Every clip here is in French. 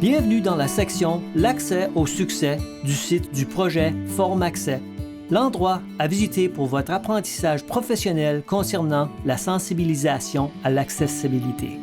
Bienvenue dans la section L'accès au succès du site du projet FormAccès, l'endroit à visiter pour votre apprentissage professionnel concernant la sensibilisation à l'accessibilité.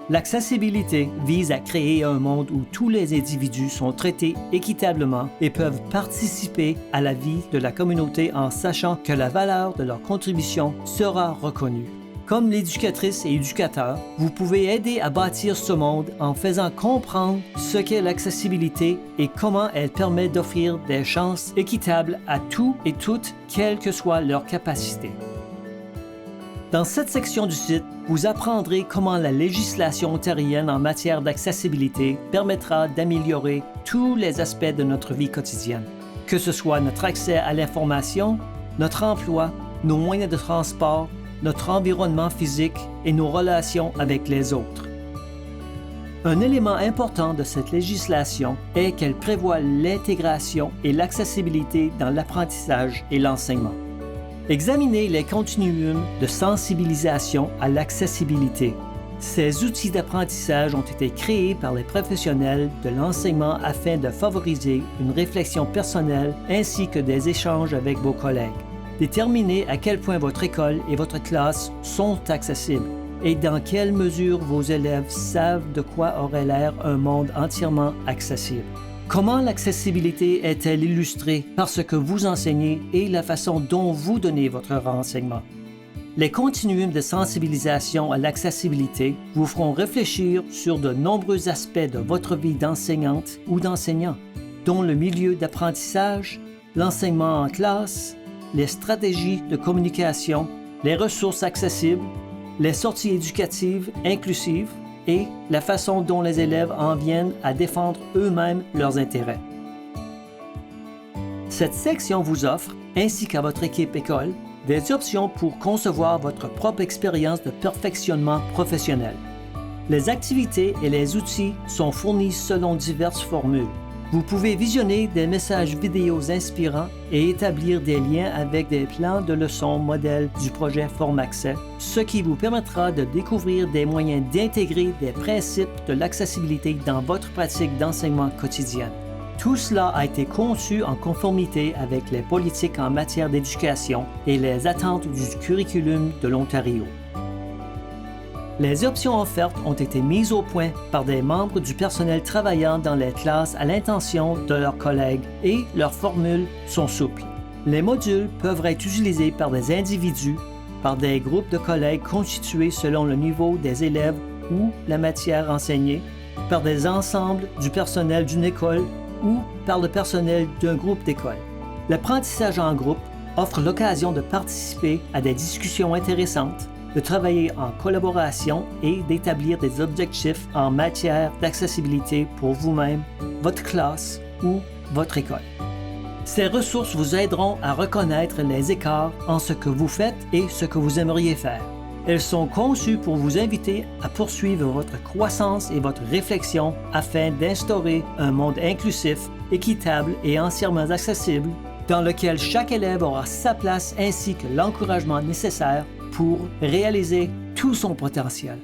L'accessibilité vise à créer un monde où tous les individus sont traités équitablement et peuvent participer à la vie de la communauté en sachant que la valeur de leur contribution sera reconnue. Comme l'éducatrice et éducateur, vous pouvez aider à bâtir ce monde en faisant comprendre ce qu'est l'accessibilité et comment elle permet d'offrir des chances équitables à tous et toutes, quelle que soit leur capacité. Dans cette section du site, vous apprendrez comment la législation ontarienne en matière d'accessibilité permettra d'améliorer tous les aspects de notre vie quotidienne, que ce soit notre accès à l'information, notre emploi, nos moyens de transport, notre environnement physique et nos relations avec les autres. Un élément important de cette législation est qu'elle prévoit l'intégration et l'accessibilité dans l'apprentissage et l'enseignement. Examinez les continuums de sensibilisation à l'accessibilité. Ces outils d'apprentissage ont été créés par les professionnels de l'enseignement afin de favoriser une réflexion personnelle ainsi que des échanges avec vos collègues. Déterminez à quel point votre école et votre classe sont accessibles et dans quelle mesure vos élèves savent de quoi aurait l'air un monde entièrement accessible. Comment l'accessibilité est-elle illustrée par ce que vous enseignez et la façon dont vous donnez votre renseignement? Les continuums de sensibilisation à l'accessibilité vous feront réfléchir sur de nombreux aspects de votre vie d'enseignante ou d'enseignant, dont le milieu d'apprentissage, l'enseignement en classe, les stratégies de communication, les ressources accessibles, les sorties éducatives inclusives et la façon dont les élèves en viennent à défendre eux-mêmes leurs intérêts. Cette section vous offre, ainsi qu'à votre équipe école, des options pour concevoir votre propre expérience de perfectionnement professionnel. Les activités et les outils sont fournis selon diverses formules. Vous pouvez visionner des messages vidéo inspirants et établir des liens avec des plans de leçons modèles du projet FormAccès, ce qui vous permettra de découvrir des moyens d'intégrer des principes de l'accessibilité dans votre pratique d'enseignement quotidienne. Tout cela a été conçu en conformité avec les politiques en matière d'éducation et les attentes du curriculum de l'Ontario. Les options offertes ont été mises au point par des membres du personnel travaillant dans les classes à l'intention de leurs collègues et leurs formules sont souples. Les modules peuvent être utilisés par des individus, par des groupes de collègues constitués selon le niveau des élèves ou la matière enseignée, par des ensembles du personnel d'une école ou par le personnel d'un groupe d'école. L'apprentissage en groupe offre l'occasion de participer à des discussions intéressantes, de travailler en collaboration et d'établir des objectifs en matière d'accessibilité pour vous-même, votre classe ou votre école. Ces ressources vous aideront à reconnaître les écarts en ce que vous faites et ce que vous aimeriez faire. Elles sont conçues pour vous inviter à poursuivre votre croissance et votre réflexion afin d'instaurer un monde inclusif, équitable et entièrement accessible dans lequel chaque élève aura sa place ainsi que l'encouragement nécessaire pour réaliser tout son potentiel.